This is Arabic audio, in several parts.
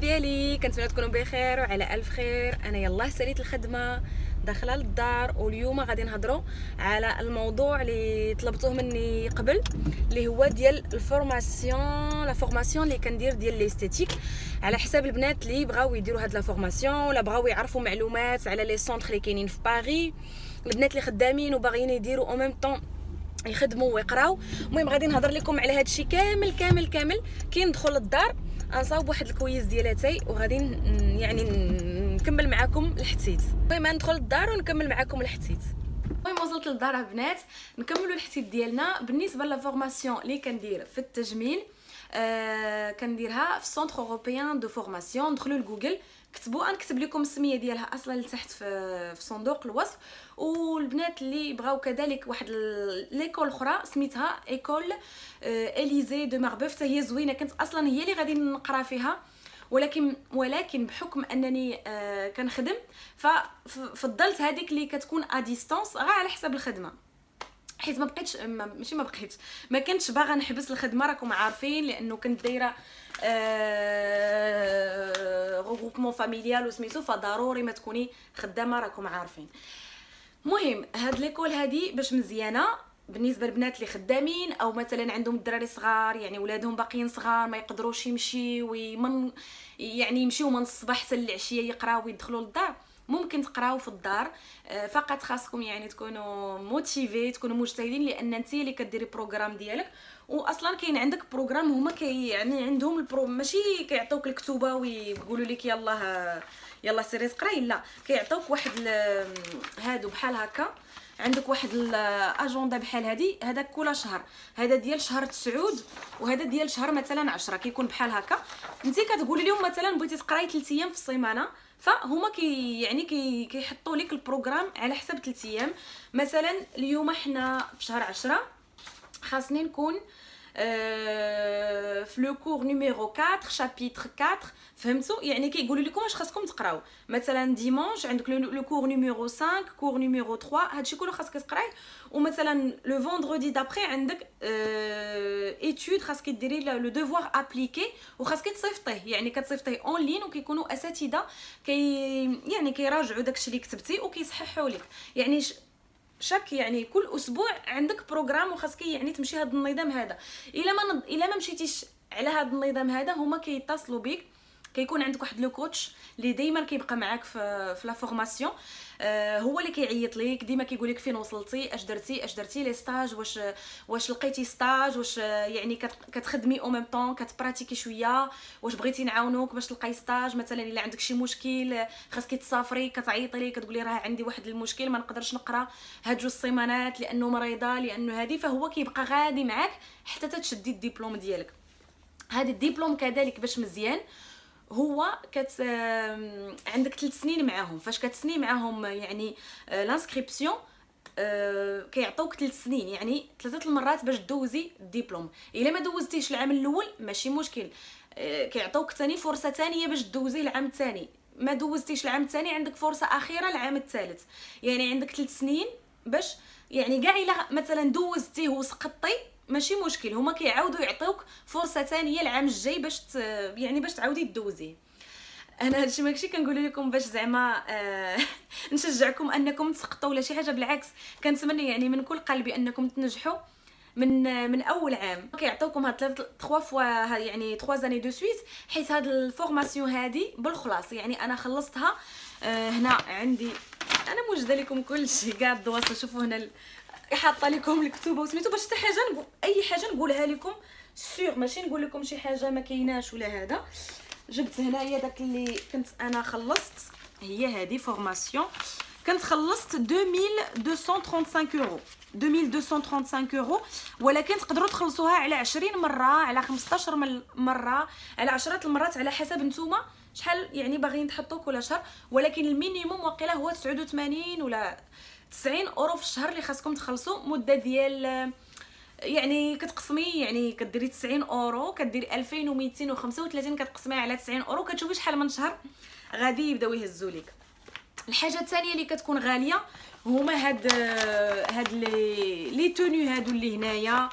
ديالي، كنتمنى تكونوا بخير وعلى الف خير. انا يلاه ساليت الخدمه داخله للدار، واليوم غادي نهضروا على الموضوع اللي طلبتوه مني قبل، اللي هو ديال الفورماسيون لا فورماسيون اللي كندير ديال ليستيتيك على حساب البنات اللي بغاو يديروا هاد لا فورماسيون ولا بغاو يعرفوا معلومات على لي سونتر اللي كاينين في باريس، البنات اللي خدامين وباغيين يديروا او ميم طون يخدموا ويقراو. المهم غادي نهضر لكم على هذا الشيء كامل كي ندخل للدار نصاوب واحد الكويز ديالاتي، وغادي يعني نكمل معكم الحتيت. المهم ندخل للدار ونكمل معكم الحتيت. المهم وصلت للدار البنات، نكملوا الحتيت ديالنا. بالنسبه لا فورماسيون اللي كندير في التجميل كنديرها في سونتر اوروبيان دو فورماسيون. دخلوا لجوجل كتبوا، نكتب لكم السميه ديالها اصلا لتحت في صندوق الوصف. والبنات اللي بغاو كذلك واحد ليكول اخرى سميتها ايكول اليزي دو ماربوف، حتى هي زوينه، كنت اصلا هي اللي غادي نقرا فيها، ولكن بحكم انني كنخدم ففضلت هذيك اللي كتكون ا ديستانس غير على حساب الخدمه، حيت ما كنتش باغا نحبس الخدمه. راكم عارفين لانه كنت دايره غروبمون فاميليال وسميتو، فضروري ما تكوني خدامه، راكم عارفين. مهم هاد ليكول هادي باش مزيانه بالنسبه للبنات اللي خدامين، او مثلا عندهم الدراري صغار، يعني ولادهم باقيين صغار ما يقدروش يمشيو يعني يمشيو من الصباح حتى العشيه يقراو ويدخلوا للدار. ممكن تقراو في الدار، فقط خاصكم يعني تكونوا موتيفي، تكونوا مجتهدين، لان انت اللي كديري بروغرام ديالك. واصلا كاين عندك بروغرام هما يعني عندهم ماشي كيعطيوك الكتوبه ويقولوا لك يلا سيري تقراي، لا كيعطيوك واحد هادو بحال هكا، عندك واحد الاجنده بحال هذاك كل شهر، هذا ديال شهر 9 وهذا ديال شهر مثلا 10، كيكون بحال هكا. انت كتقولي لهم مثلا بغيتي تقراي 3 ايام في السيمانه، فهما كيحطوا لك البروغرام على حسب 3 ايام. مثلا اليوم احنا في شهر 10، خاصني نكون في لو كور نيميرو 4 شابيتر 4، فهمتوا؟ يعني كيقولوا لكم واش خاصكم تقراو. مثلا ديمونش عندك لو كور نيميرو 5، كور نيميرو 3، هادشي كله خاصك تقراي. ومثلا لو فوندردي دابري عندك ايتود خاصك ديري لو دوفوار ابليكي، وخاصك تصيفطيه، يعني كتصيفطيه اون لين، وكيكونوا اساتذه يعني كيراجعوا داكشي اللي كتبتي وكيصححوا لك. يعني يعني كل اسبوع عندك بروغرام وخاصك يعني تمشي هذا النظام هذا. الا ما مشيتيش على هذا النظام هذا، هما كيتصلوا بك، كيكون عندك واحد لو كوتش اللي دائما كيبقى معاك في لا فورماسيون، هو اللي كيعيط ليك ديما، كيقول لك فين وصلتي، اش درتي لي ستاج، واش لقيتي ستاج، واش يعني كتخدمي او ميم طون كتبراتيكي شويه، واش بغيتي نعاونوك باش تلقاي ستاج. مثلا الا عندك شي مشكل خاصك تسافري، كتعيطي لي كتقولي راه عندي واحد المشكل ما نقدرش نقرا هاد 2 سيمانات لانه مريضه، لانه هذه، فهو كيبقى غادي معاك حتى تشدي الدبلوم ديالك. هذا الدبلوم كذلك باش مزيان هو عندك 3 سنين معاهم. فاش كتسني معاهم يعني لانسكريبسيون كيعطوك 3 سنين، يعني 3 المرات باش دوزي الدبلوم. الا ما دوزتيش العام الاول ماشي مشكل، كيعطوك ثاني فرصه ثانيه باش دوزي العام الثاني. ما دوزتيش العام الثاني عندك فرصه اخيره العام الثالث. يعني عندك 3 سنين باش يعني كاع الا مثلا دوزتيه وسقطتي ماشي مشكل، هما كيعاودوا يعطيوك فرصه ثانيه العام الجاي باش يعني باش تعاودي تدوزيه. انا هادشي ماكشي كنقول لكم باش زعما نشجعكم انكم تسقطوا ولا شي حاجه، بالعكس كنتمنى يعني من كل قلبي انكم تنجحوا من اول عام. كيعطيوكم هاد 3 فوا يعني 3 زاني دو سويت، حيت هاد الفورماسيون هادي بالخلاص يعني انا خلصتها. هنا عندي انا موجده لكم كلشي كاع الدواسه، شوفوا هنا حاطه لكم الكتوبه وسميتو، باش حتى حاجه اي حاجه نقولها لكم سيغ، ماشي نقول لكم شي حاجه ما كايناش ولا هذا. جبت هنايا داك اللي كنت انا خلصت، هي هذه فورماسيون كنت خلصت 2235 اورو، 2235 اورو، ولكن تقدروا تخلصوها على 20 مره، على 15 مره، على 10 المرات، على حسب نتوما شحال يعني باغيين تحطوا كل شهر. ولكن المينيموم واقيلا هو 89 ولا 90 اورو في الشهر اللي خاصكم تخلصوا. مده ديال يعني كتقسمي، يعني كديري 90 اورو كديري 2235، كتقسميها على 90 اورو كتشوفي شحال من شهر غادي يبداو يهزوا لك. الحاجه الثانيه اللي كتكون غاليه هما هاد لي توني هادو اللي هنايا،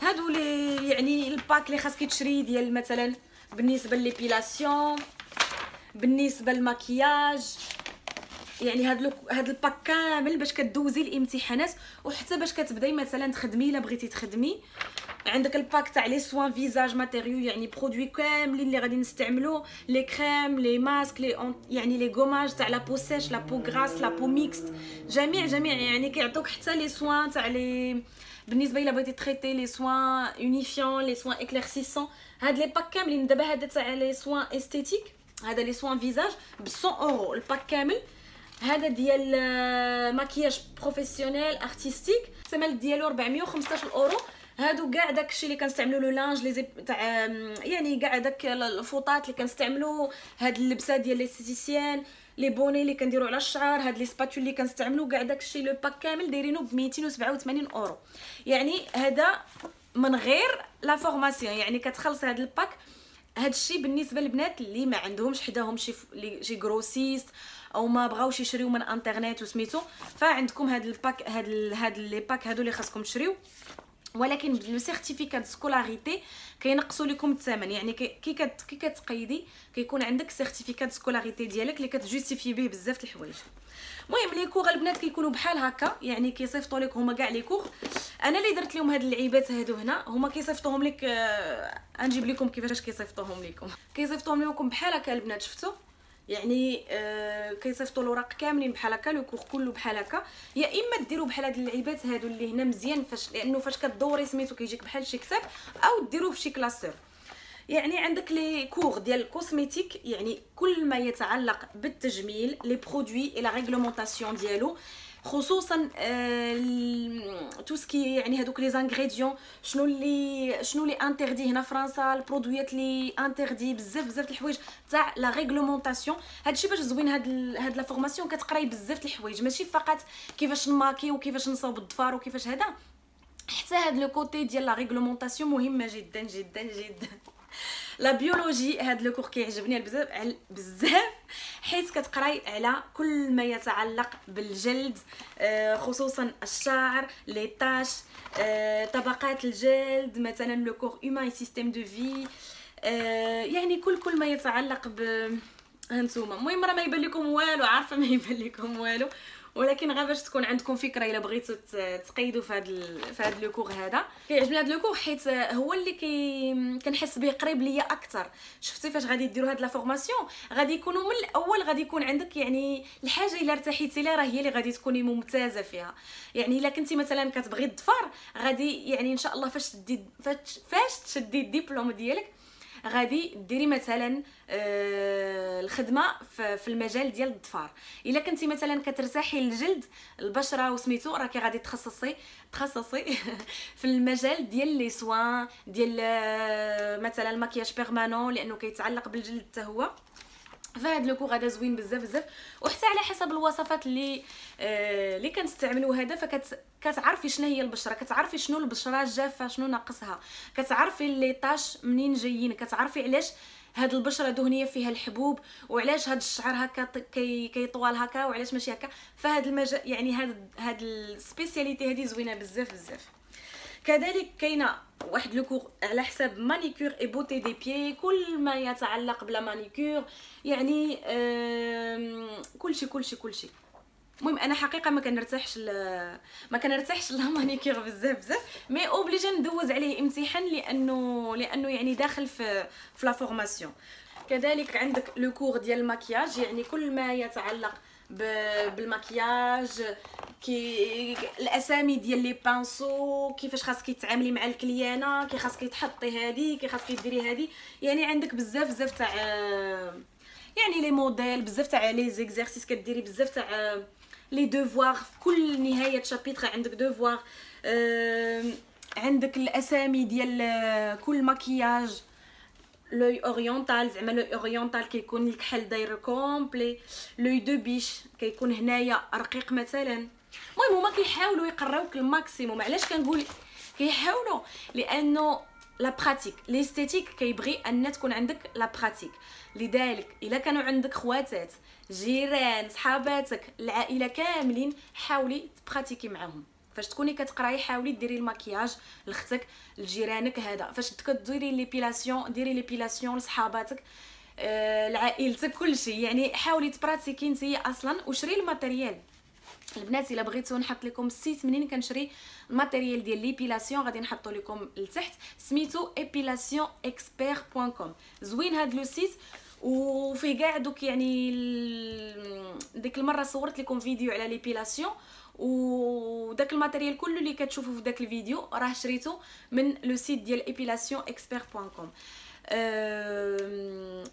هادو لي يعني الباك اللي خاصك تشري ديال مثلا بالنسبه لليبيلاسيون بالنسبه للمكياج يعني هاد الباك كامل باش كدوزي الامتحانات وحتى باش كتبداي مثلا تخدمي الا بغيتي تخدمي. عندك الباك تاع لي سوان فيزاج ماتيريو يعني برودوي كاملين اللي غادي نستعملو، لي كريم لي ماسك يعني لي غوماج تاع لا بو سيش لا بو غراس لا بو ميكست، جميع يعني كيعطوك حتى لي سوان تاع لي بالنسبه الا بغيتي تريتي لي سوان يونيفيون لي سوان اكليرسيسون. هاد لي باك كاملين دابا هذا تاع لي سوان استيتيك هذا لي سوان فيزاج ب 100 اورو الباك كامل. هذا ديال ماكياج بروفيسيونيل ارتستيك الثمن ديالو 415 اورو. هادو كاع داكشي اللي كنستعملو لو لانج لي تاع يعني كاع داك الفوطات اللي كنستعملو، هاد اللبسه ديال لي ستيسيان لي بوني اللي كنديرو على الشعر، هاد لي سباتول اللي كنستعملو كاع داكشي لو باك كامل دايرينو ب 287 اورو. يعني هذا من غير لا فورماسيون، يعني كتخلص هاد الباك. هادشي بالنسبه للبنات اللي ما عندهمش حداهم شي غروسيست او ما بغاوش يشريو من انترنت وسميتو، فعندكم هاد الباك هاد لي باك هادو اللي خاصكم تشريو. ولكن لو سيرتيفيكات سكولاريتي كينقصوا لكم الثمن. يعني كي كتقيدي كيكون عندك سيرتيفيكات سكولاريتي ديالك اللي كتجوستيفي به بزاف د الحوايج. المهم لي كور البنات كيكونوا بحال هكا، يعني كيصيفطوا لك هما كاع لي كور. انا اللي درت لهم هاد اللعيبات هادو هنا هما كيصيفطوهم لك غنجيب لكم كيفاش كيصيفطوهم لكم. كيصيفطوهم لكم بحال هكا البنات شفتوا، يعني كيصيفطوا الاوراق كاملين بحال هكا لو كور كله بحال هكا. يا اما ديروا بحال هاد اللعيبات هادو اللي هنا مزيان لانه فاش كدوري سميتو كيجيك بحال شي كتاب، او ديروه في شي كلاسور. يعني عندك لي كور ديال الكوسميتيك يعني كل ما يتعلق بالتجميل لي برودوي اي لا ريغلومونطاسيون ديالو، خصوصا تو سكي يعني هذوك لي زانغريديون شنو اللي انتردي هنا فرنسا، البرودويات لي انتردي بزاف د الحوايج تاع لا ريغلومونطاسيون. هادشي باش زوين هاد لا فورماسيون كتقراي بزاف د الحوايج، ماشي فقط كيفاش نماكي وكيفاش نصاوب الضفار وكيفاش هذا، حتى هاد لو كوتي ديال لا ريغلومونطاسيون مهمه جدا جدا جدا. لا بيولوجي هاد لو كور كيعجبني بزاف حيت كتقراي على كل ما يتعلق بالجلد، خصوصا الشعر لي طاش، طبقات الجلد مثلا لو كور هيومان سيستيم دو في، يعني كل ما يتعلق ب هانتوما. المهم راه ما يبان لكم والو، عارفه ما يبان لكم والو، ولكن غير باش تكون عندكم فكره الا بغيتوا تقيدوا في هذا لو كور. هذا كيعجبني هذا لو كور حيت هو اللي كنحس به قريب ليا اكثر. شفتي فاش غادي ديروا هاد لا فورماسيون غادي يكونوا من الاول غادي يكون عندك يعني الحاجه الا ارتحيتي لها راه هي اللي غادي تكوني ممتازه فيها. يعني الا كنتي مثلا كتبغي الظفار غادي يعني ان شاء الله فاش تشدي الدبلوم ديالك غادي ديري مثلا الخدمه في المجال ديال الظفار. الا كنتي مثلا كترتاحي للجلد البشره وسميتو راكي غادي تخصصي في المجال ديال لي سوان ديال مثلا المكياج بيرمانون لانه كيتعلق بالجلد حتى هو. فهاد لو كور هذا زوين بزاف وحتى على حسب الوصفات اللي كنستعملوا هذا كتعرفي شنو هي البشره، كتعرفي شنو البشره الجافه شنو ناقصها، كتعرفي لي طاش منين جايين، كتعرفي علاش هاد البشره دهنيه فيها الحبوب وعلاش هاد الشعر هكا كيطوال هكا وعلاش ماشي هكا. فهاد المجال يعني هاد السبيسياليتي هذه زوينه بزاف. كذلك كاينه واحد لو كور على حساب مانيكور اي بوتي دي بيي، كل ما يتعلق بلا مانيكور يعني كلشي. المهم انا حقيقه ما كنرتاحش لا مانيكور بزاف مي اوبليجي ندوز عليه امتحان لانه يعني داخل في لا فورماسيون. كذلك عندك لو كور ديال المكياج يعني كل ما يتعلق بالمكياج، الاسامي ديال لي بانسو، كيفاش خاصك تعاملي مع الكليانه، كي خاصك تحطي هذه، كي خاصك ديري هذه. يعني عندك بزاف تاع يعني لي موديل، بزاف تاع لي زيكزارسيس كديري، بزاف تاع لي دوفوار في كل نهايه شابيتر عندك دوفوار. عندك الاسامي ديال كل مكياج، لوي اورينتال زعما لوي اورينتال كيكون الكحل داير كومبلي، لوي دو بيش كيكون هنايا رقيق مثلا. المهم هما كيحاولوا يقراوك الماكسيموم. علاش كنقول كيحاولوا؟ لانه لا براتيك ليستيتيك كيبغي ان تكون عندك لا براتيك. لذلك الا كانوا عندك خواتات جيران صحاباتك العائله كاملين حاولي تبراتيكي معاهم. فاش تكوني كتقراي حاولي ديري المكياج لختك لجيرانك. هذا فاش كديري ليبيلاسيون ديري ليبيلاسيون لصحاباتك. لعائلتك كلشي. يعني حاولي تبراتيكي نتيا اصلا وشري الماتيريال. البنات الا بغيتو نحط لكم السيت منين كنشري الماتيريال ديال ليبيلاسيون غادي نحطو لكم لتحت، سميتو epilationexpert.com. زوين هاد لو سيت وفيه كاع دوك يعني ديك المره صورت لكم فيديو على ليبيلاسيون، وداك الماتيريال كله اللي كتشوفوا في داك الفيديو راه شريته من لو سيت ديال epilationexpert.com.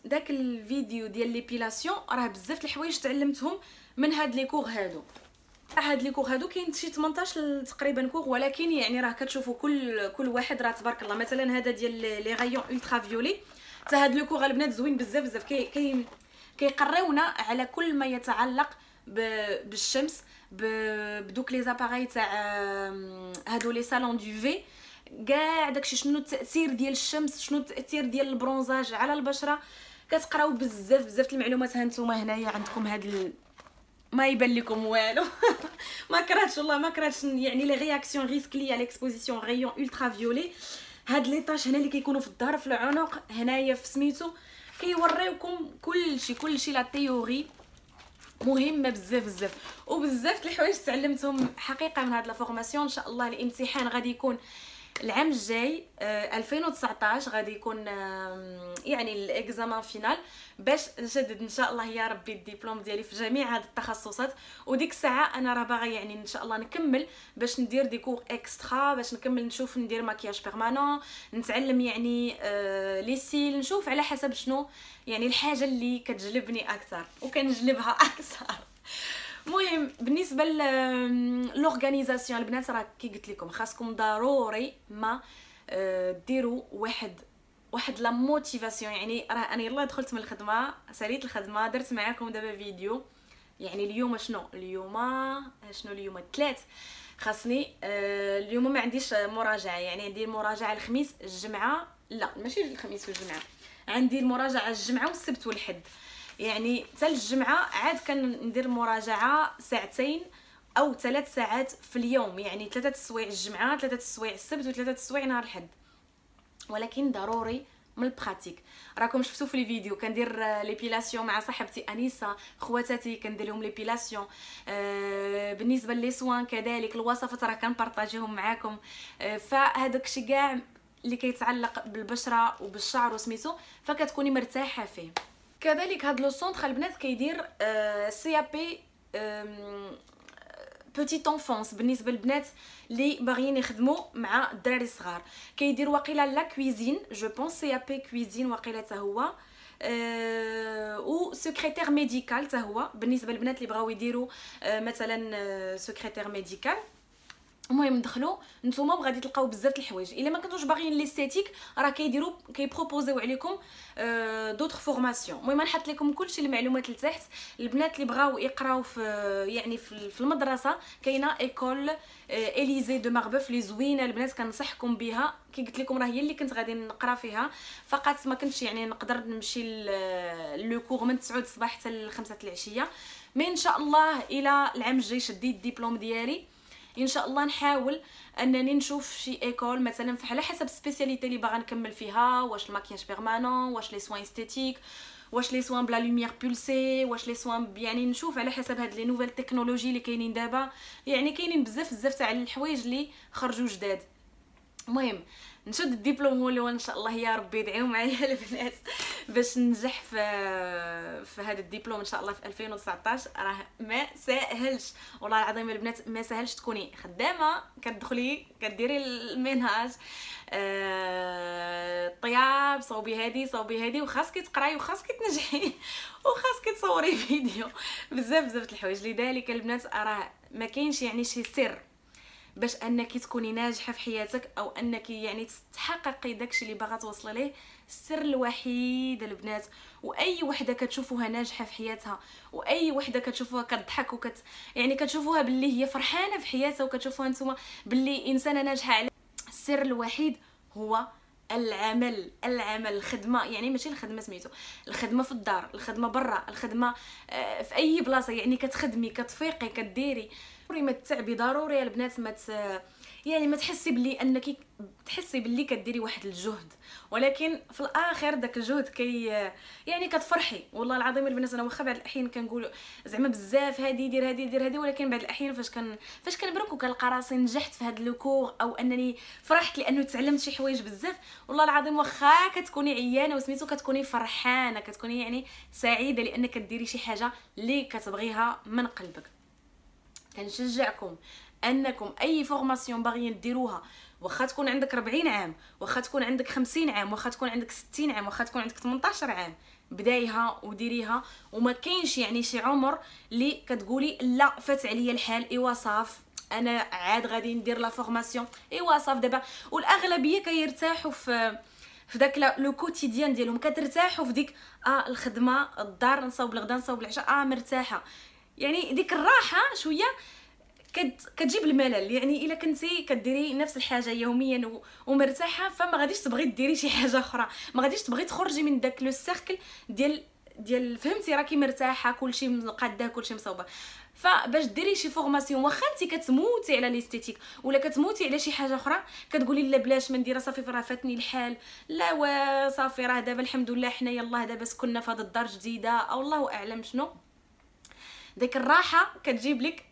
داك الفيديو ديال ليبيلاسيون راه بزاف الحوايج تعلمتهم من هاد لي كور هادو. هاد لي كور هادو كاين شي 18 تقريبا كور، ولكن يعني راه كتشوفوا كل واحد راه تبارك الله. مثلا هذا ديال لي غايون الترا فيولي، حتى هاد لو كور البنات زوين بزاف بزاف. كيقريونا على كل ما يتعلق بالشمس، بدوك لي زاباراي تاع هادو لي صالون دو في، كاع داكشي شنو التاثير ديال الشمس، شنو التاثير ديال البرونزاج على البشره. كتقراو بزاف بزاف المعلومات. ها نتوما هنايا عندكم هاد ما يبان لكم والو. ما كرهتش والله، ما كرهتش يعني لي رياكسيون ريسك لي على اكسبوزيسيون غيون الترا فيولي. هاد لي طاش هنا اللي كيكونوا في الظهر في العنق هنايا في سميتو كيوريوكم كلشي لا تيوري مهمه بزاف بزاف. وبزاف الحوايج تعلمتهم حقيقه من هاد لا فورماسيون. ان شاء الله الامتحان غادي يكون العام الجاي 2019 غادي يكون يعني الاكزامان فينال باش نشدد ان شاء الله يا ربي الدبلوم ديالي في جميع هاد التخصصات. وديك الساعه انا راه باغا يعني ان شاء الله نكمل باش ندير دي كور اكسترا، باش نكمل نشوف ندير ماكياج بيرمانون، نتعلم يعني لي سيل، نشوف على حسب شنو يعني الحاجه اللي كتجلبني اكثر وكنجلبها اكثر. مهم بالنسبه لورغانيزاسيون البنات راه كي قلت لكم خاصكم ضروري ما ديروا واحد لا موتيفاسيون. يعني راه انا يلا دخلت من الخدمه، ساليت الخدمه، درت معاكم دابا فيديو. يعني اليوم شنو اليوم الثلاث، خاصني اليوم ما عنديش مراجعه. يعني عندي المراجعه الخميس الجمعه، لا ماشي الخميس والجمعه، عندي المراجعه الجمعه والسبت والحد. يعني حتى الجمعه عاد كندير مراجعه ساعتين او 3 ساعات في اليوم، يعني 3 سوايع الجمعه، 3 سوايع السبت، و3 سوايع نهار الحد. ولكن ضروري من البراتيك. راكم شفتوا في الفيديو كندير ليبيلاسيون مع صاحبتي انيسه، خواتاتي كندير لهم ليبيلاسيون. بالنسبه لي سوان كذلك، الوصفات راه كنبارطاجيهم معاكم. فهذاك الشيء كاع اللي كيتعلق بالبشره وبالشعر وسميتو فكتكوني مرتاحه فيه. كذلك هاد لو سونطر البنات كيدير سي ا بي بوتيت انفونس بالنسبه للبنات اللي باغيين يخدموا مع الدراري الصغار. كيدير واقيلا لا كويزين، جو بونس سي ا بي كويزين واقيلا حتى هو، و سكرتير ميديكال حتى هو بالنسبه للبنات اللي بغاو يديروا مثلا سكرتير ميديكال. المهم دخلوا نتوما وغادي تلقاو بزاف الحوايج. الا ما كنتوش باغيين ليستيتيك راه كيبروبوزيو عليكم دوطخ فورماسيون. المهم نحط لكم كلشي المعلومات لتحت. البنات اللي بغاو يقراو في يعني في المدرسه كاينه ايكول اليزي دو ماربوف لي زوينه البنات، كنصحكم بها. كي قلت لكم راه هي اللي كنت غادي نقرا فيها، فقط ما كنتش يعني نقدر نمشي لو كور من 9 الصباح حتى ل 5 العشيه. مي ان شاء الله الى العام الجاي شديت الدبلوم ديالي ان شاء الله نحاول انني نشوف شي ايكول مثلا على حسب السبيسياليتي اللي باغا نكمل فيها، واش الماكياج بيرمانون، واش لي سوان استيتيك، واش لي سوان بلا لوميير بولسي، واش لي سوان يعني نشوف على حسب هاد لي نوفيل تكنولوجي اللي كاينين دابا. يعني كاينين بزاف بزاف تاع الحوايج اللي خرجوا جداد. المهم نشد الدبلوم هو ان شاء الله يا ربي ادعيو معايا البنات باش ننجح في هذا الدبلوم ان شاء الله في 2019. راه ما ساهلش والله العظيم البنات، ما ساهلش تكوني خدامه كتدخلي كديري المنهاج طياب صوبي هادي وخاصك تقراي وخاصك تنجحي وخاصك تصوري فيديو بزاف بزاف الحوايج. لذلك البنات راه ما كاينش يعني شي سر باش انك تكوني ناجحه في حياتك او انك يعني تحققي داكشي اللي باغا توصلي ليه. السر الوحيد البنات، واي وحده كتشوفوها ناجحه في حياتها، واي وحده كتشوفوها كتضحك يعني كتشوفوها باللي هي فرحانه في حياتها، وكتشوفوها نتوما باللي انسانه ناجحه على السر الوحيد هو العمل. الخدمه، يعني ماشي الخدمه سميتو الخدمه في الدار، الخدمه برا، الخدمه في اي بلاصه. يعني كتخدمي كتفيقي كديري. ضروري ما تتعبي، ضروري البنات ما يعني ما تحسي باللي انك تحسي باللي كديري واحد الجهد، ولكن في الاخر داك الجهد يعني كتفرحي. والله العظيم البنات انا واخا بعض الاحيان كنقول زعما بزاف هادي دير هادي دير هادي، ولكن بعض الاحيان فاش كنبرك وكنلقى راسي نجحت في هاد لو كور او انني فرحت لانه تعلمت شي حوايج بزاف، والله العظيم واخا كتكوني عيانه وسميتو كتكوني فرحانه، كتكوني يعني سعيده لانك كديري شي حاجه اللي كتبغيها من قلبك. كنشجعكم انكم اي فورماسيون باغيين ديروها، واخا تكون عندك 40 عام، واخا تكون عندك 50 عام، واخا تكون عندك 60 عام، واخا تكون عندك 18 عام، بدايها وديريها. وما كاينش يعني شي عمر اللي كتقولي لا فات عليا الحال، ايوا صاف انا عاد غادي ندير لا فورماسيون، ايوا صاف دابا. والاغلبيه كيرتاحوا في داك لو كوتيديان ديالهم، كترتاحوا في ديك الخدمه، الدار، نصاوب الغدا نصاوب العشاء، مرتاحه. يعني ديك الراحه شويه كتجيب الملل. يعني الا كنتي كديري نفس الحاجه يوميا ومرتاحه، فما غاديش تبغي ديري شي حاجه اخرى، ما غاديش تبغي تخرجي من داك لو سيركل ديال فهمتي راكي مرتاحه، كلشي مقاده، كلشي مصوبه. فباش ديري شي فورماسيون واخا انت كتموتي على ليستيتيك ولا كتموتي على شي حاجه اخرى، كتقولي لا بلاش ما نديرها، صافي راه فاتني الحال، لا صافي راه دابا الحمد لله حنا يلاه دابا سكننا في هذا الدار جديده، او الله اعلم شنو. ديك الراحه كتجيب لك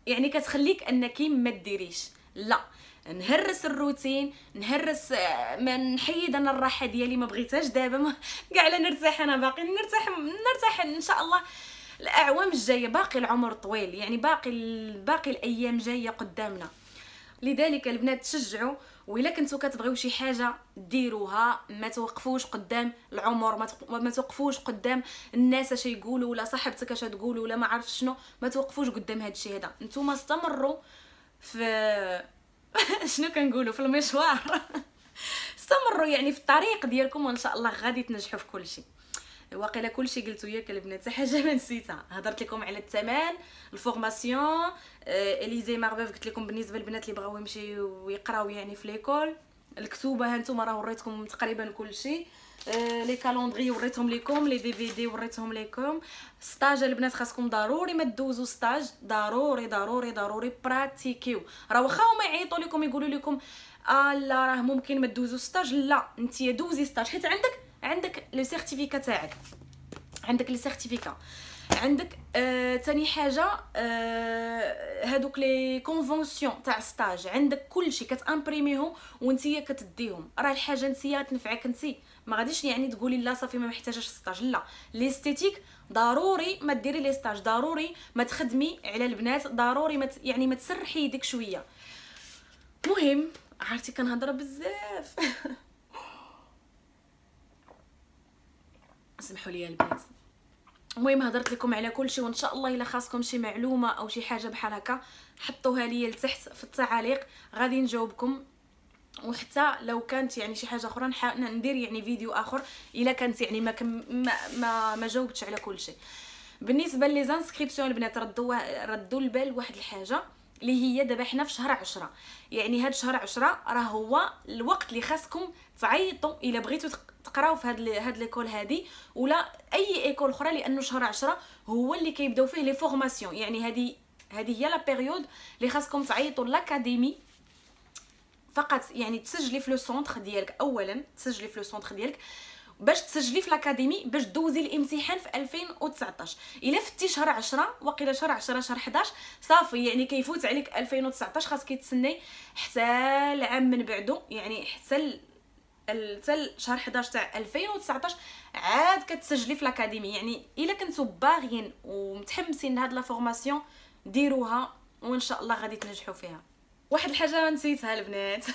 يعني كتخليك انك ما ديريش، لا نهرس الروتين، نهرس ما نحيد انا الراحه ديالي ما بغيتهاش دابا كاع لا نرتاح، انا باقي نرتاح ان شاء الله الاعوام الجايه، باقي العمر طويل، يعني باقي الايام جايه قدامنا. لذلك البنات تشجعوا، وإلا كنتو كتبغيو شي حاجه ديروها، ما توقفوش قدام العمر، ما توقفوش قدام الناس اش يقولوا، ولا صاحبتك اش تقول، ولا ما عرف شنو، ما توقفوش قدام هذا الشيء هذا. نتوما استمروا في شنو كنقولوا في المشوار استمروا يعني في الطريق ديالكم، وان شاء الله غادي تنجحوا في كل شيء. واقيلا كلشي قلتو ياك البنات، حتى حاجه ما نسيتها. هضرت لكم على الثمن، الفورماسيون، اليزي ماربيف قلت لكم بالنسبه للبنات اللي بغاو يمشيو ويقراو يعني في ليكول. الكتوبه ها نتوما راه وريتكم تقريبا كلشي. لي كالوندري وريتهم لكم، لي دي في دي وريتهم لكم. ستاج البنات خاصكم ضروري ما تدوزوا ستاج، ضروري ضروري ضروري براتيكيو. راه واخا هما يعيطوا لكم يقولوا لكم لا راه ممكن ما تدوزوا ستاج، لا انت دوزي ستاج، حيت عندك لو سيرتيفيكا تاعك، عندك لي سيرتيفيكا، عندك تاني حاجه هادوك لي كونفونسيون تاع ستاج، عندك كلشي كتامبريميهم وانتيا كتديهم. راه الحاجه انتيا تنفعك انتي، ما غاديش يعني تقولي لا صافي ما محتاجاش ستاج، لا ليستيتيك ضروري ما ديري لي ستاج، ضروري ما تخدمي على البنات، ضروري يعني ما تسرحي يدك شويه. مهم عرفتي كنهضر بزاف سمحوا لي البنات. المهم هضرت لكم على كل شيء، وان شاء الله الا خاصكم شي معلومه او شي حاجه بحال هكا حطوها لي لتحت في التعاليق، غادي نجاوبكم. وحتى لو كانت يعني شي حاجه اخرى ندير يعني فيديو اخر الا كانت يعني ما جاوبتش على كل شيء. بالنسبه لي زانسكريبسيون البنات ردوا البال واحد الحاجه اللي هي دابا حنا في شهر 10، يعني هاد شهر 10 راه هو الوقت اللي خاصكم تعيطوا الا بغيتوا تقراو في هاد ليكول هادي ولا اي ايكول اخرى، لانه شهر 10 هو اللي كيبداو فيه لي فورماسيون. يعني هذه هي لا بيريود اللي خاصكم تعيطوا لاكاديمي فقط، يعني تسجلي في لو سونتر ديالك، اولا تسجلي في لو سونتر ديالك باش تسجلي في الاكاديمي باش دوزي الامتحان في 2019. الا فتي شهر 10 وقيله شهر 10 شهر 11 صافي يعني كيفوت عليك 2019، خاصك تسني حتى العام من بعده، يعني حتى شهر 11 تاع 2019 عاد كتسجلي في الاكاديمي. يعني الا كنتو باغيين ومتحمسين لهاد لا فورماسيون ديروها، وان شاء الله غادي تنجحوا فيها. واحد الحاجه نسيتها البنات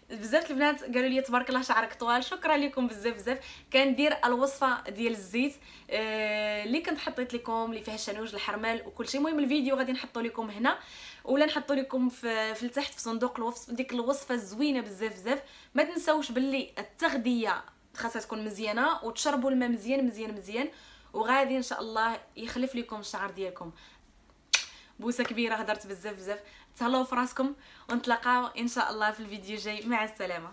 بزاف البنات قالوا لي تبارك الله شعرك طوال، شكرا لكم بزاف. كندير الوصفه ديال الزيت اللي كنت حطيت لكم اللي فيها الشانوج الحرمل وكل شيء. المهم الفيديو غادي نحطو لكم هنا ولا نحطو لكم في التحت في صندوق الوصف. ديك الوصفه زوينه بزاف. ما تنساوش باللي التغذيه خاصها تكون مزيانه وتشربوا الماء مزيان وغادي ان شاء الله يخلف لكم الشعر ديالكم. بوسه كبيره، هضرت بزاف. تهلاو في راسكم ونتلاقاو ان شاء الله في الفيديو الجاي. مع السلامه.